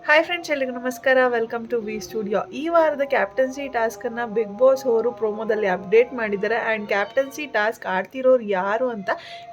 Hi friends, ಎಲ್ಲಿಗೂ ನಮಸ್ಕಾರ. Welcome to V studio. ಈ ವಾರದ ಕ್ಯಾಪ್ಟನ್ಸಿ ಟಾಸ್ಕನ್ನು ಬಿಗ್ ಬಾಸ್ ಅವರು ಪ್ರೋಮೋದಲ್ಲಿ ಅಪ್ಡೇಟ್ ಮಾಡಿದ್ದಾರೆ. ಆ್ಯಂಡ್ ಕ್ಯಾಪ್ಟನ್ಸಿ ಟಾಸ್ಕ್ ಆಡ್ತಿರೋರು ಯಾರು ಅಂತ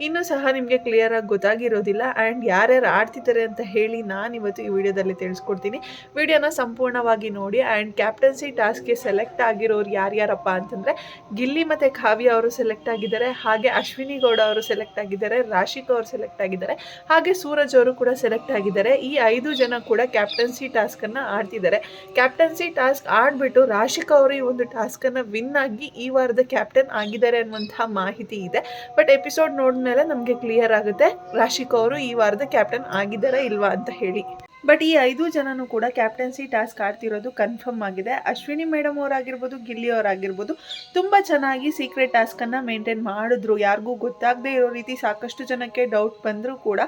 ಇನ್ನೂ ಸಹ ನಿಮಗೆ ಕ್ಲಿಯರಾಗಿ ಗೊತ್ತಾಗಿರೋದಿಲ್ಲ. ಆ್ಯಂಡ್ ಯಾರ್ಯಾರು ಆಡ್ತಿದ್ದಾರೆ ಅಂತ ಹೇಳಿ ನಾನು ಇವತ್ತು ಈ ವಿಡಿಯೋದಲ್ಲಿ ತಿಳಿಸ್ಕೊಡ್ತೀನಿ. ವಿಡಿಯೋನ ಸಂಪೂರ್ಣವಾಗಿ ನೋಡಿ. ಆ್ಯಂಡ್ ಕ್ಯಾಪ್ಟನ್ಸಿ ಟಾಸ್ಕ್ಗೆ ಸೆಲೆಕ್ಟ್ ಆಗಿರೋರು ಯಾರ್ಯಾರಪ್ಪ ಅಂತಂದರೆ ಗಿಲ್ಲಿ ಮತ್ತು ಕಾವ್ಯ ಅವರು ಸೆಲೆಕ್ಟ್ ಆಗಿದ್ದಾರೆ. ಹಾಗೆ ಅಶ್ವಿನಿ ಗೌಡ ಅವರು ಸೆಲೆಕ್ಟ್ ಆಗಿದ್ದಾರೆ. ರಾಶಿಕಾ ಅವರು ಸೆಲೆಕ್ಟ್ ಆಗಿದ್ದಾರೆ. ಹಾಗೆ ಸೂರಜ್ ಅವರು ಕೂಡ ಸೆಲೆಕ್ಟ್ ಆಗಿದ್ದಾರೆ. ಈ 5 ಜನ ಕೂಡ ಕ್ಯಾಪ್ಟನ್ಸಿ ಟಾಸ್ಕನ್ನು ಆಡ್ತಿದ್ದಾರೆ. ಕ್ಯಾಪ್ಟನ್ಸಿ ಟಾಸ್ಕ್ ಆಡಿಬಿಟ್ಟು ರಾಶಿಕಾ ಅವರು ಈ ಒಂದು ಟಾಸ್ಕನ್ನು ವಿನ್ ಆಗಿ ಈ ವಾರದ ಕ್ಯಾಪ್ಟನ್ ಆಗಿದ್ದಾರೆ ಅನ್ನುವಂತಹ ಮಾಹಿತಿ ಇದೆ. ಬಟ್ ಎಪಿಸೋಡ್ ನೋಡಿದ್ಮೇಲೆ ನಮಗೆ ಕ್ಲಿಯರ್ ಆಗುತ್ತೆ ರಾಶಿಕಾ ಅವರು ಈ ವಾರದ ಕ್ಯಾಪ್ಟನ್ ಆಗಿದ್ದಾರಾ ಇಲ್ವಾ ಅಂತ ಹೇಳಿ. ಬಟ್ ಈ 5 ಜನನೂ ಕೂಡ ಕ್ಯಾಪ್ಟನ್ಸಿ ಟಾಸ್ಕ್ ಆಡ್ತಿರೋದು ಕನ್ಫರ್ಮ್ ಆಗಿದೆ. ಅಶ್ವಿನಿ ಮೇಡಮ್ ಅವರಾಗಿರ್ಬೋದು, ಗಿಲ್ಲಿ ಅವರಾಗಿರ್ಬೋದು ತುಂಬ ಚೆನ್ನಾಗಿ ಸೀಕ್ರೆಟ್ ಟಾಸ್ಕನ್ನು ಮೇಂಟೈನ್ ಮಾಡಿದ್ರು. ಯಾರಿಗೂ ಗೊತ್ತಾಗದೇ ಇರೋ ರೀತಿ ಸಾಕಷ್ಟು ಜನಕ್ಕೆ ಡೌಟ್ ಬಂದರೂ ಕೂಡ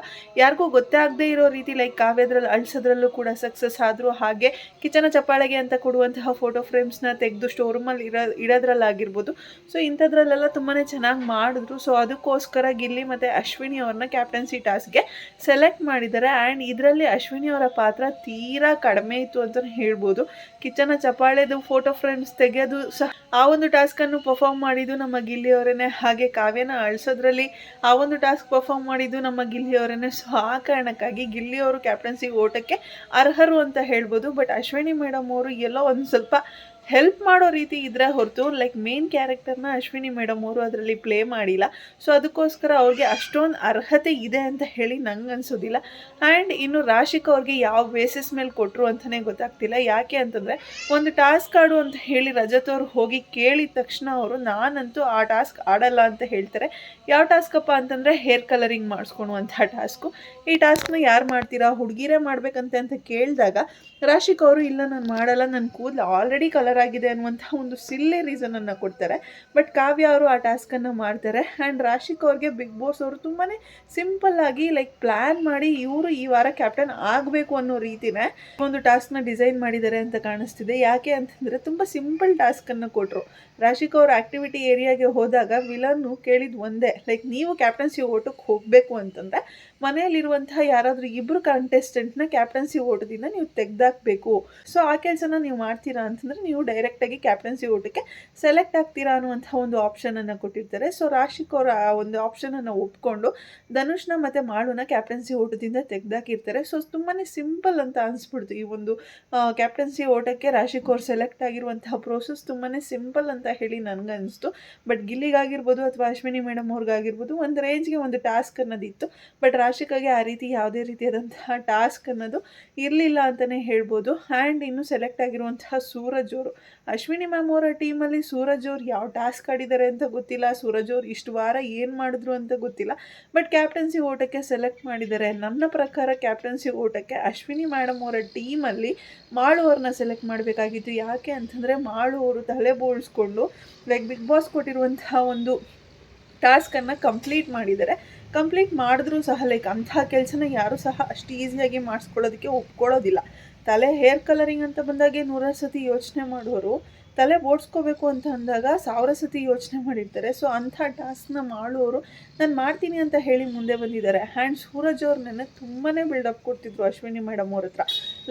ಯಾರಿಗೂ ಗೊತ್ತಾಗದೇ ಇರೋ ರೀತಿ ಲೈಕ್ ಕಾವ್ಯದ್ರಲ್ಲಿ ಅಳಿಸೋದ್ರಲ್ಲೂ ಕೂಡ ಸಕ್ಸಸ್ ಆದರು. ಹಾಗೆ ಕಿಚನ ಚಪ್ಪಾಳೆಗೆ ಅಂತ ಕೊಡುವಂತಹ ಫೋಟೋ ಫ್ರೇಮ್ಸ್ನ ತೆಗೆದು ಸ್ಟೋರೂಮಲ್ಲಿ ಇಡೋದ್ರಲ್ಲಾಗಿರ್ಬೋದು. ಸೊ ಇಂಥದ್ರಲ್ಲೆಲ್ಲ ತುಂಬಾ ಚೆನ್ನಾಗಿ ಮಾಡಿದ್ರು. ಸೊ ಅದಕ್ಕೋಸ್ಕರ ಗಿಲ್ಲಿ ಮತ್ತು ಅಶ್ವಿನಿ ಅವ್ರನ್ನ ಕ್ಯಾಪ್ಟನ್ಸಿ ಟಾಸ್ಕ್ಗೆ ಸೆಲೆಕ್ಟ್ ಮಾಡಿದ್ದಾರೆ. ಆ್ಯಂಡ್ ಇದರಲ್ಲಿ ಅಶ್ವಿನಿ ಅವರ ಪಾತ್ರ ತೀರಾ ಕಡಿಮೆ ಇತ್ತು ಅಂತ ಹೇಳ್ಬೋದು. ಕಿಚನ ಚಪ್ಪಾಳೆದು ಫೋಟೋ ಫ್ರೇಮ್ಸ್ ತೆಗೆಯೋದು ಸಹ ಆ ಒಂದು ಟಾಸ್ಕನ್ನು ಪರ್ಫಾರ್ಮ್ ಮಾಡಿದ್ದು ನಮ್ಮ ಗಿಲ್ಲಿಯವರೇ. ಹಾಗೆ ಕಾವ್ಯನ ಅಳಿಸೋದ್ರಲ್ಲಿ ಆ ಒಂದು ಟಾಸ್ಕ್ ಪರ್ಫಾರ್ಮ್ ಮಾಡಿದ್ದು ನಮ್ಮ ಗಿಲ್ಲಿಯವರೇ. ಸೊ ಆ ಕಾರಣಕ್ಕಾಗಿ ಗಿಲ್ಲಿಯವರು ಕ್ಯಾಪ್ಟನ್ಸಿ ಓಟಕ್ಕೆ ಅರ್ಹರು ಅಂತ ಹೇಳ್ಬೋದು. ಬಟ್ ಅಶ್ವಿನಿ ಮೇಡಮ್ ಅವರು ಎಲ್ಲೋ ಒಂದು ಸ್ವಲ್ಪ ಹೆಲ್ಪ್ ಮಾಡೋ ರೀತಿ ಇದ್ರೆ ಹೊರತು ಲೈಕ್ ಮೇನ್ ಕ್ಯಾರೆಕ್ಟರ್ನ ಅಶ್ವಿನಿ ಮೇಡಮ್ ಅವರು ಅದರಲ್ಲಿ ಪ್ಲೇ ಮಾಡಿಲ್ಲ. ಸೊ ಅದಕ್ಕೋಸ್ಕರ ಅವ್ರಿಗೆ ಅಷ್ಟೊಂದು ಅರ್ಹತೆ ಇದೆ ಅಂತ ಹೇಳಿ ನಂಗೆ ಅನಿಸೋದಿಲ್ಲ. ಆ್ಯಂಡ್ ಇನ್ನು ರಾಶಿಕಾ ಅವ್ರಿಗೆ ಯಾವ ಬೇಸಿಸ್ ಮೇಲೆ ಕೊಟ್ಟರು ಅಂತಲೇ ಗೊತ್ತಾಗ್ತಿಲ್ಲ. ಯಾಕೆ ಅಂತಂದರೆ ಒಂದು ಟಾಸ್ಕ್ ಆಡು ಅಂತ ಹೇಳಿ ರಜತ್ ಅವರು ಹೋಗಿ ಕೇಳಿದ ತಕ್ಷಣ ಅವರು ನಾನಂತೂ ಆ ಟಾಸ್ಕ್ ಆಡಲ್ಲ ಅಂತ ಹೇಳ್ತಾರೆ. ಯಾವ ಟಾಸ್ಕಪ್ಪ ಅಂತಂದರೆ ಹೇರ್ ಕಲರಿಂಗ್ ಮಾಡಿಸ್ಕೊಳುವಂಥ ಟಾಸ್ಕು. ಈ ಟಾಸ್ಕ್ನ ಯಾರು ಮಾಡ್ತೀರಾ, ಹುಡುಗಿರೇ ಮಾಡಬೇಕಂತೆ ಅಂತ ಕೇಳಿದಾಗ ರಾಶಿಕಾ ಅವರು ಇಲ್ಲ ನಾನು ಮಾಡಲ್ಲ, ನನ್ನ ಕೂದಲು ಆಲ್ರೆಡಿ ಕಲರ್ ಆಗಿದೆ ಅನ್ನುವಂಥ ಒಂದು ಸಿಲ್ಲಿ ರೀಸನನ್ನು ಕೊಡ್ತಾರೆ. ಬಟ್ ಕಾವ್ಯ ಅವರು ಆ ಟಾಸ್ಕನ್ನು ಮಾಡ್ತಾರೆ. ಆ್ಯಂಡ್ ರಾಶಿಕಾ ಅವ್ರಿಗೆ ಬಿಗ್ ಬಾಸ್ ಅವರು ತುಂಬಾ ಸಿಂಪಲ್ಲಾಗಿ ಲೈಕ್ ಪ್ಲ್ಯಾನ್ ಮಾಡಿ ಇವರು ಈ ವಾರ ಕ್ಯಾಪ್ಟನ್ ಆಗಬೇಕು ಅನ್ನೋ ರೀತಿನೇ ಒಂದು ಟಾಸ್ಕ್ನ ಡಿಸೈನ್ ಮಾಡಿದ್ದಾರೆ ಅಂತ ಕಾಣಿಸ್ತಿದೆ. ಯಾಕೆ ಅಂತಂದರೆ ತುಂಬ ಸಿಂಪಲ್ ಟಾಸ್ಕನ್ನು ಕೊಟ್ಟರು. ರಾಶಿಕಾ ಅವರು ಆ್ಯಕ್ಟಿವಿಟಿ ಏರಿಯಾಗೆ ಹೋದಾಗ ವಿಲನ್ನು ಕೇಳಿದ್ದು ಒಂದೇ, ಲೈಕ್ ನೀವು ಕ್ಯಾಪ್ಟನ್ಸಿ ಓಟಕ್ಕೆ ಹೋಗಬೇಕು ಅಂತಂದರೆ ಮನೆಯಲ್ಲಿರುವಂತಹ ಯಾರಾದರೂ ಇಬ್ಬರು ಕಂಟೆಸ್ಟೆಂಟ್ನ ಕ್ಯಾಪ್ಟನ್ಸಿ ಓಟದಿಂದ ನೀವು ತೆಗೆದಾಕಬೇಕು. ಸೊ ಆ ಕೆಲಸನ ನೀವು ಮಾಡ್ತೀರಾ ಅಂತಂದರೆ ನೀವು ಡೈರೆಕ್ಟಾಗಿ ಕ್ಯಾಪ್ಟನ್ಸಿ ಓಟಕ್ಕೆ ಸೆಲೆಕ್ಟ್ ಆಗ್ತೀರಾ ಅನ್ನುವಂಥ ಒಂದು ಆಪ್ಷನನ್ನು ಕೊಟ್ಟಿರ್ತಾರೆ. ಸೊ ರಾಶಿಕಾ ಅವರು ಆ ಒಂದು ಆಪ್ಷನನ್ನು ಒಪ್ಕೊಂಡು ಧನುಷ್ನ ಮತ್ತು ಮಾಳುನ ಕ್ಯಾಪ್ಟನ್ಸಿ ಓಟದಿಂದ ತೆಗೆದಾಕಿರ್ತಾರೆ. ಸೊ ತುಂಬಾ ಸಿಂಪಲ್ ಅಂತ ಅನಿಸ್ಬಿಡ್ತು ಈ ಒಂದು ಕ್ಯಾಪ್ಟನ್ಸಿ ಓಟಕ್ಕೆ ರಾಶಿಕಾ ಅವರು ಸೆಲೆಕ್ಟ್ ಆಗಿರುವಂತಹ ಪ್ರೋಸೆಸ್ ತುಂಬಾ ಸಿಂಪಲ್ ಅಂತ ಹೇಳಿ ನನಗನ್ನಿಸ್ತು. ಬಟ್ ಗಿಲ್ಲಿಗಾಗಿರ್ಬೋದು ಅಥವಾ ಅಶ್ವಿನಿ ಮೇಡಮ್ ಅವ್ರಿಗಾಗಿರ್ಬೋದು ಒಂದು ರೇಂಜ್ಗೆ ಒಂದು ಟಾಸ್ಕ್ ಅನ್ನೋದಿತ್ತು. ಬಟ್ ರಾಶಿಕಾಗೆ ಆ ರೀತಿ ಯಾವುದೇ ರೀತಿಯಾದಂತಹ ಟಾಸ್ಕ್ ಅನ್ನೋದು ಇರಲಿಲ್ಲ ಅಂತಲೇ ಹೇಳ್ಬೋದು. ಆ್ಯಂಡ್ ಇನ್ನು ಸೆಲೆಕ್ಟ್ ಆಗಿರುವಂತಹ ಸೂರಜ್ ಅವರು, ಅಶ್ವಿನಿ ಮ್ಯಾಮ್ ಅವರ ಟೀಮಲ್ಲಿ ಸೂರಜ್ ಅವ್ರು ಯಾವ ಟಾಸ್ಕ್ ಆಡಿದ್ದಾರೆ ಅಂತ ಗೊತ್ತಿಲ್ಲ. ಸೂರಜ್ ಅವ್ರು ಇಷ್ಟು ವಾರ ಏನು ಮಾಡಿದ್ರು ಅಂತ ಗೊತ್ತಿಲ್ಲ. ಬಟ್ ಕ್ಯಾಪ್ಟನ್ಸಿ ಓಟಕ್ಕೆ ಸೆಲೆಕ್ಟ್ ಮಾಡಿದ್ದಾರೆ. ನನ್ನ ಪ್ರಕಾರ ಕ್ಯಾಪ್ಟನ್ಸಿ ಓಟಕ್ಕೆ ಅಶ್ವಿನಿ ಮೇಡಮ್ ಅವರ ಟೀಮಲ್ಲಿ ಮಾಳು ಅವ್ರನ್ನ ಸೆಲೆಕ್ಟ್ ಮಾಡಬೇಕಾಗಿತ್ತು. ಯಾಕೆ ಅಂತಂದರೆ ಮಾಳು ಅವರು ತಲೆ ಬೋಳಿಸ್ಕೊಂಡು ಲೈಕ್ ಬಿಗ್ ಬಾಸ್ ಕೊಟ್ಟಿರುವಂತಹ ಒಂದು ಟಾಸ್ಕನ್ನು ಕಂಪ್ಲೀಟ್ ಮಾಡಿದ್ದಾರೆ. ಕಂಪ್ಲೀಟ್ ಮಾಡಿದ್ರೂ ಸಹ ಲೈಕ್ ಅಂಥ ಕೆಲಸನ ಯಾರೂ ಸಹ ಅಷ್ಟು ಈಸಿಯಾಗಿ ಮಾಡಿಸ್ಕೊಳ್ಳೋದಕ್ಕೆ ಒಪ್ಕೊಳ್ಳೋದಿಲ್ಲ. ತಲೆ ಹೇರ್ ಕಲರಿಂಗ್ ಅಂತ ಬಂದಾಗೆ 100 ಸತಿ ಯೋಚನೆ ಮಾಡೋರು ತಲೆ ಬೋಡ್ಸ್ಕೋಬೇಕು ಅಂತ ಅಂದಾಗ 1000 ಸತಿ ಯೋಚನೆ ಮಾಡಿರ್ತಾರೆ. ಸೊ ಅಂಥ ಟಾಸ್ಕ್ನ ಮಾಡೋರು ನಾನು ಮಾಡ್ತೀನಿ ಅಂತ ಹೇಳಿ ಮುಂದೆ ಬಂದಿದ್ದಾರೆ. ಆ್ಯಂಡ್ ಸೂರಜ್ ಅವ್ರು ನೆನ್ನೆ ತುಂಬಾ ಬಿಲ್ಡಪ್ ಕೊಡ್ತಿದ್ರು ಅಶ್ವಿನಿ ಮೇಡಮ್ ಅವ್ರ ಹತ್ರ.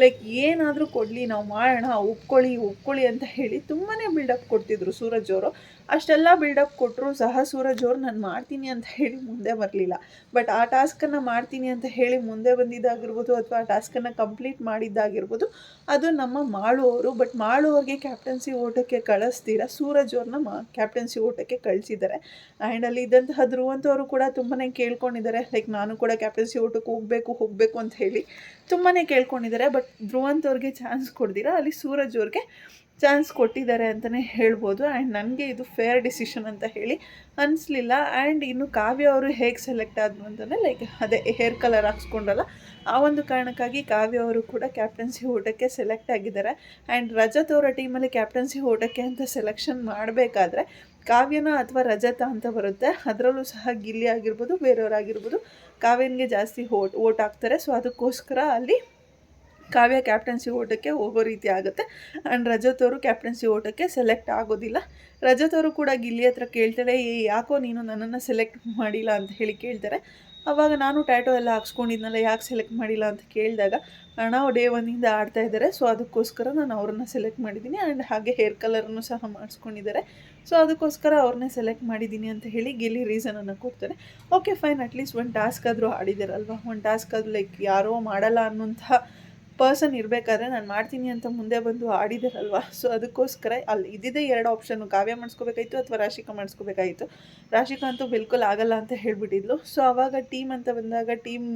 ಲೈಕ್ ಏನಾದರೂ ಕೊಡಲಿ ನಾವು ಮಾಡೋಣ, ಒಪ್ಕೊಳ್ಳಿ ಅಂತ ಹೇಳಿ ತುಂಬಾ ಬಿಲ್ಡಪ್ ಕೊಡ್ತಿದ್ರು ಸೂರಜ್ ಅವರು. ಅಷ್ಟೆಲ್ಲ ಬಿಲ್ಡಪ್ ಕೊಟ್ಟರು ಸಹ ಸೂರಜ್ ಅವರು ನಾನು ಮಾಡ್ತೀನಿ ಅಂತ ಹೇಳಿ ಮುಂದೆ ಬರಲಿಲ್ಲ. ಬಟ್ ಆ ಟಾಸ್ಕನ್ನು ಮಾಡ್ತೀನಿ ಅಂತ ಹೇಳಿ ಮುಂದೆ ಬಂದಿದ್ದಾಗಿರ್ಬೋದು ಅಥವಾ ಆ ಟಾಸ್ಕನ್ನು ಕಂಪ್ಲೀಟ್ ಮಾಡಿದ್ದಾಗಿರ್ಬೋದು ಅದು ನಮ್ಮ ಮಾಳು ಅವರು. ಬಟ್ ಮಾಳು ಅವ್ರಿಗೆ ಕ್ಯಾಪ್ಟನ್ಸಿ ಓಟಕ್ಕೆ ಕಳಿಸ್ತೀರಾ ಸೂರಜ್ ಅವ್ರನ್ನ ಕ್ಯಾಪ್ಟನ್ಸಿ ಓಟಕ್ಕೆ ಕಳಿಸಿದ್ದಾರೆ. ಆ್ಯಂಡ್ ಅಲ್ಲಿ ಇದ್ದಂತಹ ಧ್ರುವಂತವರು ಕೂಡ ತುಂಬಾ ಕೇಳ್ಕೊಂಡಿದ್ದಾರೆ. ಲೈಕ್ ನಾನು ಕೂಡ ಕ್ಯಾಪ್ಟನ್ಸಿ ಓಟಕ್ಕೆ ಹೋಗಬೇಕು ಅಂತ ಹೇಳಿ ತುಂಬಾ ಕೇಳ್ಕೊಂಡಿದ್ದಾರೆ. ಬಟ್ ಧ್ರುವಂತವ್ರಿಗೆ ಚಾನ್ಸ್ ಕೊಡ್ದಿರಾ ಅಲ್ಲಿ ಸೂರಜ್ ಅವ್ರಿಗೆ ಚಾನ್ಸ್ ಕೊಟ್ಟಿದ್ದಾರೆ ಅಂತಲೇ ಹೇಳ್ಬೋದು. ಆ್ಯಂಡ್ ನನಗೆ ಇದು ಫೇರ್ ಡಿಸಿಷನ್ ಅಂತ ಹೇಳಿ ಅನಿಸ್ಲಿಲ್ಲ. ಆ್ಯಂಡ್ ಇನ್ನು ಕಾವ್ಯ ಅವರು ಹೇಗೆ ಸೆಲೆಕ್ಟ್ ಆದರು ಅಂತಂದರೆ ಲೈಕ್ ಅದೇ ಹೇರ್ ಕಲರ್ ಹಾಕ್ಸ್ಕೊಂಡಲ್ಲ ಆ ಒಂದು ಕಾರಣಕ್ಕಾಗಿ ಕಾವ್ಯ ಅವರು ಕೂಡ ಕ್ಯಾಪ್ಟನ್ಸಿ ಓಟಕ್ಕೆ ಸೆಲೆಕ್ಟ್ ಆಗಿದ್ದಾರೆ. ಆ್ಯಂಡ್ ರಜತ್ ಅವರ ಟೀಮಲ್ಲಿ ಕ್ಯಾಪ್ಟನ್ಸಿ ಓಟಕ್ಕೆ ಅಂತ ಸೆಲೆಕ್ಷನ್ ಮಾಡಬೇಕಾದ್ರೆ ಕಾವ್ಯನ ಅಥವಾ ರಜತ ಅಂತ ಬರುತ್ತೆ. ಅದರಲ್ಲೂ ಸಹ ಗಿಲ್ಲಿ ಆಗಿರ್ಬೋದು ಬೇರೆಯವರಾಗಿರ್ಬೋದು ಕಾವ್ಯನಿಗೆ ಜಾಸ್ತಿ ಓಟ್ ಹಾಕ್ತಾರೆ. ಸೊ ಅದಕ್ಕೋಸ್ಕರ ಅಲ್ಲಿ ಕಾವ್ಯ ಕ್ಯಾಪ್ಟನ್ಸಿ ಓಟಕ್ಕೆ ಹೋಗೋ ರೀತಿ ಆಗುತ್ತೆ. ಆ್ಯಂಡ್ ರಜತ್ ಅವರು ಕ್ಯಾಪ್ಟನ್ಸಿ ಓಟಕ್ಕೆ ಸೆಲೆಕ್ಟ್ ಆಗೋದಿಲ್ಲ. ರಜತ್ ಅವರು ಕೂಡ ಗಿಲ್ಲಿ ಹತ್ರ ಕೇಳ್ತಾಳೆ, ಯಾಕೋ ನೀನು ನನ್ನನ್ನು ಸೆಲೆಕ್ಟ್ ಮಾಡಿಲ್ಲ ಅಂತ ಹೇಳಿ ಕೇಳ್ತಾರೆ. ಆವಾಗ ನಾನು ಟ್ಯಾಟೋ ಎಲ್ಲ ಹಾಕ್ಸ್ಕೊಂಡಿದ್ನಲ್ಲ, ಯಾಕೆ ಸೆಲೆಕ್ಟ್ ಮಾಡಿಲ್ಲ ಅಂತ ಕೇಳಿದಾಗ ಅಣ್ಣ ಡೇ ಒನ್ನಿಂದ ಆಡ್ತಾ ಇದ್ದಾರೆ, ಸೊ ಅದಕ್ಕೋಸ್ಕರ ನಾನು ಅವ್ರನ್ನ ಸೆಲೆಕ್ಟ್ ಮಾಡಿದ್ದೀನಿ. ಆ್ಯಂಡ್ ಹಾಗೆ ಹೇರ್ ಕಲರನ್ನು ಸಹ ಮಾಡಿಸ್ಕೊಂಡಿದ್ದಾರೆ, ಸೊ ಅದಕ್ಕೋಸ್ಕರ ಅವ್ರನ್ನೇ ಸೆಲೆಕ್ಟ್ ಮಾಡಿದ್ದೀನಿ ಅಂತ ಹೇಳಿ ಗಿಲ್ಲಿ ರೀಸನನ್ನು ಕೊಡ್ತಾರೆ. ಓಕೆ ಫೈನ್, ಅಟ್ಲೀಸ್ಟ್ ಒಂದು ಟಾಸ್ಕ್ ಆದರೂ ಆಡಿದಾರಲ್ವ, ಒಂದು ಟಾಸ್ಕ್ ಆದರೂ ಲೈಕ್ ಯಾರೋ ಮಾಡಲ್ಲ ಅನ್ನೋಂಥ ಪರ್ಸನ್ ಇರಬೇಕಾದ್ರೆ ನಾನು ಮಾಡ್ತೀನಿ ಅಂತ ಮುಂದೆ ಬಂದು ಆಡಿದಾರಲ್ವ, ಸೊ ಅದಕ್ಕೋಸ್ಕರ ಅಲ್ಲಿ ಇದ್ದಿದ್ದೇ 2 ಆಪ್ಷನ್ನು, ಕಾವ್ಯ ಮಾಡಿಸ್ಕೋಬೇಕಾಯಿತು ಅಥವಾ ರಾಶಿಕಾ ಮಾಡಿಸ್ಕೋಬೇಕಾಯಿತು. ರಾಶಿಕಾ ಅಂತೂ ಬಿಲ್ಕುಲ್ ಆಗಲ್ಲ ಅಂತ ಹೇಳಿಬಿಟ್ಟಿದ್ಲು. ಸೊ ಆವಾಗ ಟೀಮ್ ಅಂತ ಬಂದಾಗ, ಟೀಮ್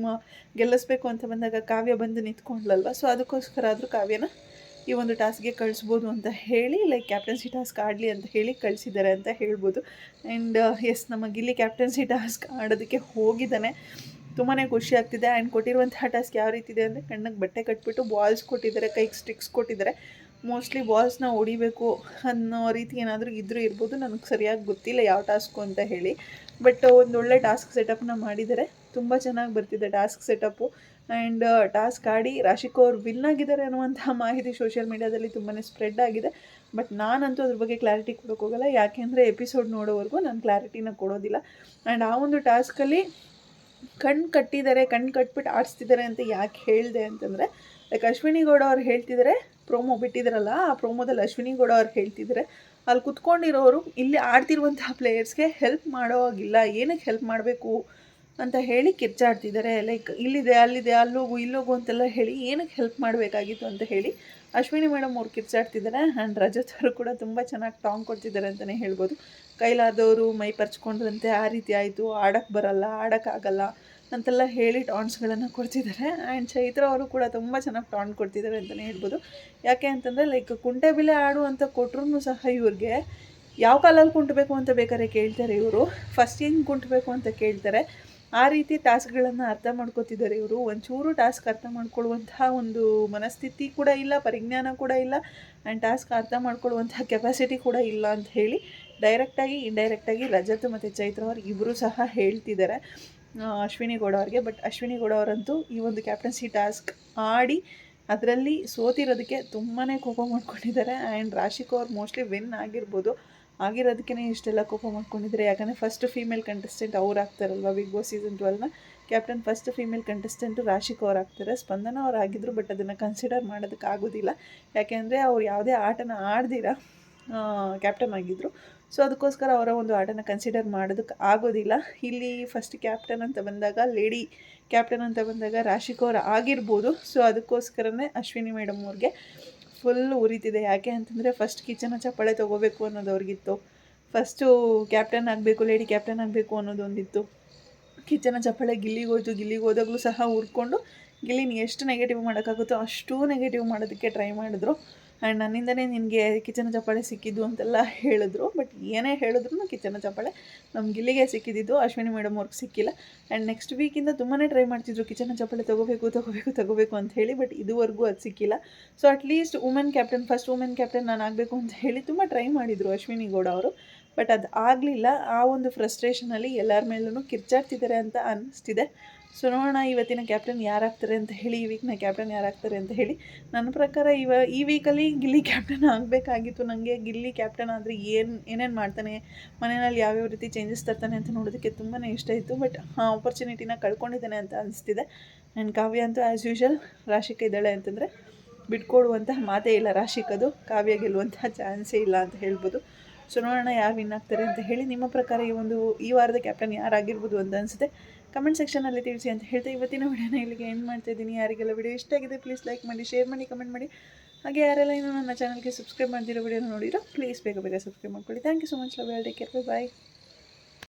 ಗೆಲ್ಲಿಸ್ಬೇಕು ಅಂತ ಬಂದಾಗ ಕಾವ್ಯ ಬಂದು ನಿಂತ್ಕೊಂಡ್ಲಲ್ವ, ಸೊ ಅದಕ್ಕೋಸ್ಕರ ಆದರೂ ಕಾವ್ಯನ ಈ ಒಂದು ಟಾಸ್ಕ್ಗೆ ಕಳಿಸ್ಬೋದು ಅಂತ ಹೇಳಿ, ಲೈಕ್ ಕ್ಯಾಪ್ಟನ್ಸಿ ಟಾಸ್ಕ್ ಆಡಲಿ ಅಂತ ಹೇಳಿ ಕಳಿಸಿದ್ದಾರೆ ಅಂತ ಹೇಳ್ಬೋದು. ಆ್ಯಂಡ್ ಎಸ್, ನಮ್ಮ ಗಿಲ್ಲಿ ಕ್ಯಾಪ್ಟನ್ಸಿ ಟಾಸ್ಕ್ ಆಡೋದಕ್ಕೆ ಹೋಗಿದ್ದಾನೆ. ತುಂಬಾ ಖುಷಿ ಆಗ್ತಿದೆ. ಆ್ಯಂಡ್ ಕೊಟ್ಟಿರುವಂತಹ ಟಾಸ್ಕ್ ಯಾವ ರೀತಿ ಇದೆ ಅಂದರೆ, ಕಣ್ಣಿಗೆ ಬಟ್ಟೆ ಕಟ್ಬಿಟ್ಟು ಬಾಲ್ಸ್ ಕೊಟ್ಟಿದ್ದಾರೆ, ಕೈಗೆ ಸ್ಟಿಕ್ಸ್ ಕೊಟ್ಟಿದ್ದಾರೆ. ಮೋಸ್ಟ್ಲಿ ಬಾಲ್ಸ್ನ ಹೊಡಿಬೇಕು ಅನ್ನೋ ರೀತಿ ಏನಾದರೂ ಇರ್ಬೋದು, ನನಗೆ ಸರಿಯಾಗಿ ಗೊತ್ತಿಲ್ಲ ಯಾವ ಟಾಸ್ಕು ಅಂತ ಹೇಳಿ. ಬಟ್ ಒಂದೊಳ್ಳೆ ಟಾಸ್ಕ್ ಸೆಟಪ್ನ ಮಾಡಿದ್ದಾರೆ, ತುಂಬ ಚೆನ್ನಾಗಿ ಬರ್ತಿದೆ ಟಾಸ್ಕ್ ಸೆಟಪ್ಪು. ಆ್ಯಂಡ್ ಟಾಸ್ಕ್ ಆಡಿ ರಾಶಿಕಾ ಅವ್ರು ವಿನ್ ಆಗಿದ್ದಾರೆ ಅನ್ನುವಂತಹ ಮಾಹಿತಿ ಸೋಷಿಯಲ್ ಮೀಡ್ಯಾದಲ್ಲಿ ತುಂಬಾ ಸ್ಪ್ರೆಡ್ ಆಗಿದೆ. ಬಟ್ ನಾನಂತೂ ಅದ್ರ ಬಗ್ಗೆ ಕ್ಲಾರಿಟಿ ಕೊಡೋಕ್ಕೋಗಲ್ಲ, ಯಾಕೆಂದರೆ ಎಪಿಸೋಡ್ ನೋಡೋವರೆಗೂ ನಾನು ಕ್ಲಾರಿಟಿನ ಕೊಡೋದಿಲ್ಲ. ಆ್ಯಂಡ್ ಆ ಒಂದು ಟಾಸ್ಕಲ್ಲಿ ಕಣ್ಣು ಕಟ್ಬಿಟ್ಟು ಆಡಿಸ್ತಿದ್ದಾರೆ ಅಂತ ಯಾಕೆ ಹೇಳಿದೆ ಅಂತಂದರೆ, ಲೈಕ್ ಅಶ್ವಿನಿ ಗೌಡ ಅವ್ರು ಹೇಳ್ತಿದ್ದಾರೆ, ಪ್ರೋಮೋ ಬಿಟ್ಟಿದ್ದಾರಲ್ಲ, ಆ ಪ್ರೋಮೋದಲ್ಲಿ ಅಶ್ವಿನಿ ಗೌಡ ಅವ್ರು ಹೇಳ್ತಿದ್ದಾರೆ, ಅಲ್ಲಿ ಕುತ್ಕೊಂಡಿರೋರು ಇಲ್ಲಿ ಆಡ್ತಿರುವಂತಹ ಪ್ಲೇಯರ್ಸ್ಗೆ ಹೆಲ್ಪ್ ಮಾಡೋ ಹಾಗಿಲ್ಲ, ಏನಕ್ಕೆ ಹೆಲ್ಪ್ ಮಾಡಬೇಕು ಅಂತ ಹೇಳಿ ಕಿರ್ಚಾಡ್ತಿದ್ದಾರೆ. ಲೈಕ್ ಇಲ್ಲಿದೆ ಅಲ್ಲಿದೆ ಅಲ್ಲೋಗು ಇಲ್ಲೋಗು ಅಂತೆಲ್ಲ ಹೇಳಿ ಏನಕ್ಕೆ ಹೆಲ್ಪ್ ಮಾಡಬೇಕಾಗಿತ್ತು ಅಂತ ಹೇಳಿ ಅಶ್ವಿನಿ ಮೇಡಮ್ ಅವ್ರು ಕಿರ್ಚಾಡ್ತಿದ್ದಾರೆ. ಆ್ಯಂಡ್ ರಜತ್ ಅವರು ಕೂಡ ತುಂಬ ಚೆನ್ನಾಗಿ ಟಾಂಗ್ ಕೊಡ್ತಿದ್ದಾರೆ ಅಂತಲೇ ಹೇಳ್ಬೋದು. ಕೈಲಾದವರು ಮೈ ಪರ್ಚ್ಕೊಂಡ್ರಂತೆ ಆ ರೀತಿ ಆಯಿತು, ಆಡೋಕ್ಕೆ ಬರಲ್ಲ, ಆಡೋಕ್ಕಾಗಲ್ಲ ಅಂತೆಲ್ಲ ಹೇಳಿ ಟಾಂಟ್ಸ್ಗಳನ್ನು ಕೊಡ್ತಿದ್ದಾರೆ. ಆ್ಯಂಡ್ ಚೈತ್ರ ಅವರು ಕೂಡ ತುಂಬ ಚೆನ್ನಾಗಿ ಟಾಂಟ್ ಕೊಡ್ತಿದ್ದಾರೆ ಅಂತಲೇ ಹೇಳ್ಬೋದು. ಯಾಕೆ ಅಂತಂದರೆ, ಲೈಕ್ ಕುಂಟೆಬಿಲ್ಲೆ ಆಡು ಅಂತ ಕೊಟ್ಟರು ಸಹ ಇವ್ರಿಗೆ ಯಾವ ಕಾಲಲ್ಲಿ ಕುಂಟಬೇಕು ಅಂತ ಬೇಕಾದ್ರೆ ಕೇಳ್ತಾರೆ ಇವರು, ಫಸ್ಟ್ ಹೆಂಗೆ ಕುಂಟಬೇಕು ಅಂತ ಕೇಳ್ತಾರೆ. ಆ ರೀತಿ ಟಾಸ್ಕ್ಗಳನ್ನು ಅರ್ಥ ಮಾಡ್ಕೋತಿದ್ದಾರೆ ಇವರು. ಒಂಚೂರು ಟಾಸ್ಕ್ ಅರ್ಥ ಮಾಡ್ಕೊಳ್ಳುವಂತಹ ಒಂದು ಮನಸ್ಥಿತಿ ಕೂಡ ಇಲ್ಲ, ಪರಿಜ್ಞಾನ ಕೂಡ ಇಲ್ಲ, ಆ್ಯಂಡ್ ಟಾಸ್ಕ್ ಅರ್ಥ ಮಾಡ್ಕೊಳ್ಳುವಂತಹ ಕೆಪಾಸಿಟಿ ಕೂಡ ಇಲ್ಲ ಅಂತ ಹೇಳಿ ಡೈರೆಕ್ಟಾಗಿ ಇಂಡೈರೆಕ್ಟಾಗಿ ರಜತ್ ಮತ್ತು ಚೈತ್ರ ಅವ್ರು ಇಬ್ಬರು ಸಹ ಹೇಳ್ತಿದ್ದಾರೆ ಅಶ್ವಿನಿ ಗೌಡ ಅವ್ರಿಗೆ. ಬಟ್ ಅಶ್ವಿನಿ ಗೌಡ ಅವರಂತೂ ಈ ಒಂದು ಕ್ಯಾಪ್ಟನ್ಸಿ ಟಾಸ್ಕ್ ಆಡಿ ಅದರಲ್ಲಿ ಸೋತಿರೋದಕ್ಕೆ ತುಂಬಾ ಕೋಪ ಮಾಡ್ಕೊಂಡಿದ್ದಾರೆ. ಆ್ಯಂಡ್ ರಾಶಿಕಾ ಅವ್ರು ಮೋಸ್ಟ್ಲಿ ವಿನ್ ಆಗಿರೋದಕ್ಕೇ ಇಷ್ಟೆಲ್ಲ ಕೋಪ ಮಾಡ್ಕೊಂಡಿದ್ದಾರೆ. ಯಾಕಂದರೆ ಫಸ್ಟ್ ಫೀಮೇಲ್ ಕಂಟೆಸ್ಟೆಂಟ್ ಅವ್ರು ಆಗ್ತಾರಲ್ವ, ಬಿಗ್ ಬಾಸ್ ಸೀಸನ್ 12ನ captain first female contestant Rashika ಅವ್ರು ಆಗ್ತಾರೆ. ಸ್ಪಂದನ ಅವ್ರು ಆಗಿದ್ರು, ಬಟ್ ಅದನ್ನು ಕನ್ಸಿಡರ್ ಮಾಡೋದಕ್ಕಾಗೋದಿಲ್ಲ, ಯಾಕೆಂದರೆ ಅವ್ರು ಯಾವುದೇ ಆಟನ ಆಡ್ದಿರ ಕ್ಯಾಪ್ಟನ್ ಆಗಿದ್ದರು. ಸೊ ಅದಕ್ಕೋಸ್ಕರ ಅವರ ಒಂದು ಆಟನ ಕನ್ಸಿಡರ್ ಮಾಡೋದಕ್ಕೆ ಆಗೋದಿಲ್ಲ. ಇಲ್ಲಿ ಫಸ್ಟ್ ಕ್ಯಾಪ್ಟನ್ ಅಂತ ಬಂದಾಗ, ಲೇಡಿ ಕ್ಯಾಪ್ಟನ್ ಅಂತ ಬಂದಾಗ ರಾಶಿಕಾ ಅವ್ರು ಆಗಿರ್ಬೋದು. ಸೊ ಅದಕ್ಕೋಸ್ಕರನೇ ಅಶ್ವಿನಿ ಮೇಡಮ್ ಅವ್ರಿಗೆ ಫುಲ್ ಉರಿತಿದೆ. ಯಾಕೆ ಅಂತಂದರೆ, ಫಸ್ಟ್ ಕಿಚನ ಚಪ್ಪಾಳೆ ತೊಗೋಬೇಕು ಅನ್ನೋದು ಅವ್ರಿಗಿತ್ತು, ಫಸ್ಟು ಕ್ಯಾಪ್ಟನ್ ಆಗಬೇಕು, ಲೇಡಿ ಕ್ಯಾಪ್ಟನ್ ಆಗಬೇಕು ಅನ್ನೋದೊಂದಿತ್ತು. ಕಿಚನ ಚಪ್ಪಾಳೆ ಗಿಲ್ಲಿಗೆ ಹೋದಾಗಲೂ ಸಹ ಉರ್ಕೊಂಡು ಗಿಲ್ಲಿನ ಎಷ್ಟು ನೆಗೆಟಿವ್ ಮಾಡೋಕ್ಕಾಗುತ್ತೋ ಅಷ್ಟು ನೆಗೆಟಿವ್ ಮಾಡೋದಕ್ಕೆ ಟ್ರೈ ಮಾಡಿದ್ರು. ಆ್ಯಂಡ್ ನನ್ನಿಂದನೇ ನಿನಗೆ ಕಿಚನ ಚಪ್ಪಾಳೆ ಸಿಕ್ಕಿದ್ದು ಅಂತೆಲ್ಲ ಹೇಳಿದ್ರು. ಬಟ್ ಏನೇ ಹೇಳಿದ್ರು ಕಿಚನ ಚಪ್ಪಾಳೆ ನಮ್ಮ ಗಿಲ್ಲಿಗೆ ಸಿಕ್ಕಿದ್ದು, ಅಶ್ವಿನಿ ಮೇಡಮ್ ಅವ್ರಿಗೆ ಸಿಕ್ಕಿಲ್ಲ. ಆ್ಯಂಡ್ ನೆಕ್ಸ್ಟ್ ವೀಕಿಂದ ತುಂಬಾ ಟ್ರೈ ಮಾಡ್ತಿದ್ರು ಕಿಚನ ಚಪ್ಪಾಳೆ ತೊಗೋಬೇಕು ಅಂತ ಹೇಳಿ, ಬಟ್ ಇದುವರೆಗೂ ಅದು ಸಿಕ್ಕಿಲ್ಲ. So at least women captain, first women captain ನಾನು ಆಗಬೇಕು ಅಂತ ಹೇಳಿ ತುಂಬ ಟ್ರೈ ಮಾಡಿದರು ಅಶ್ವಿನಿ ಗೌಡ ಅವರು. ಬಟ್ ಅದು ಆಗಲಿಲ್ಲ. ಆ ಒಂದು ಫ್ರಸ್ಟ್ರೇಷನಲ್ಲಿ ಎಲ್ಲರ ಮೇಲೂ ಕಿರ್ಚಾಡ್ತಿದ್ದಾರೆ ಅಂತ ಅನ್ನಿಸ್ತಿದೆ. ಸೊ ನೋಡೋಣ ಇವತ್ತಿನ ಕ್ಯಾಪ್ಟನ್ ಯಾರಾಗ್ತಾರೆ ಅಂತ ಹೇಳಿ, ಈ ವೀಕ್ನ ಕ್ಯಾಪ್ಟನ್ ಯಾರಾಗ್ತಾರೆ ಅಂತ ಹೇಳಿ. ನನ್ನ ಪ್ರಕಾರ ಈ ವೀಕಲ್ಲಿ ಗಿಲ್ಲಿ ಕ್ಯಾಪ್ಟನ್ ಆಗಬೇಕಾಗಿತ್ತು. ನನಗೆ ಗಿಲ್ಲಿ ಕ್ಯಾಪ್ಟನ್ ಆದರೆ ಏನೇನು ಮಾಡ್ತಾನೆ, ಮನೆಯಲ್ಲಿ ಯಾವ್ಯಾವ ರೀತಿ ಚೇಂಜಸ್ ತರ್ತಾನೆ ಅಂತ ನೋಡೋದಕ್ಕೆ ತುಂಬಾ ಇಷ್ಟ ಇತ್ತು. ಬಟ್ ಆ ಆಪರ್ಚುನಿಟಿನ ಕಳ್ಕೊಂಡಿದ್ದಾನೆ ಅಂತ ಅನಿಸ್ತಿದೆ. ಆ್ಯಂಡ್ ಕಾವ್ಯ ಅಂತೂ ಆ್ಯಸ್ ಯೂಶಲ್ ರಾಶಿಕಾ ಇದ್ದಾಳೆ ಅಂತಂದರೆ ಬಿಟ್ಕೊಡುವಂತಹ ಮಾತೇ ಇಲ್ಲ ರಾಶಿಕದು, ಕಾವ್ಯ ಗೆಲ್ಲುವಂತಹ ಚಾನ್ಸೇ ಇಲ್ಲ ಅಂತ ಹೇಳ್ಬೋದು. ಸೊ ನೋಡೋಣ ಯಾರು ವಿನ್ ಆಗ್ತಾರೆ ಅಂತ ಹೇಳಿ. ನಿಮ್ಮ ಪ್ರಕಾರ ಈ ವಾರದ ಕ್ಯಾಪ್ಟನ್ ಯಾರಾಗಿರ್ಬೋದು ಅಂತ ಅನಿಸುತ್ತೆ, ಕಮೆಂಟ್ ಸೆಕ್ಷನಲ್ಲಿ ತಿಳಿಸಿ ಅಂತ ಹೇಳ್ತಾ ಇವತ್ತಿನ ವಿಡಿಯೋನ ಇಲ್ಲಿಗೆ ಎಂಡ್ ಮಾಡ್ತಾ ಇದ್ದೀನಿ. ಯಾರಿಗೆಲ್ಲ ವಿಡಿಯೋ ಇಷ್ಟ ಆಗಿದೆ ಪ್ಲೀಸ್ ಲೈಕ್ ಮಾಡಿ, ಶೇರ್ ಮಾಡಿ, ಕಮೆಂಟ್ ಮಾಡಿ. ಹಾಗೆ ಯಾರೆಲ್ಲ ಇನ್ನೂ ನನ್ನ ಚಾನಲ್ಗೆ ಸಬ್ಸ್ಕ್ರೈಬ್ ಮಾಡ್ತಿರೋ ವಿಡಿಯೋನ ನೋಡಿರೋ ಪ್ಲೀಸ್ ಬೇಗ ಸಬ್ಸ್ಕ್ರೈಬ್ ಮಾಡ್ಕೊಳ್ಳಿ. Thank you so much. Love you all. Take care. By.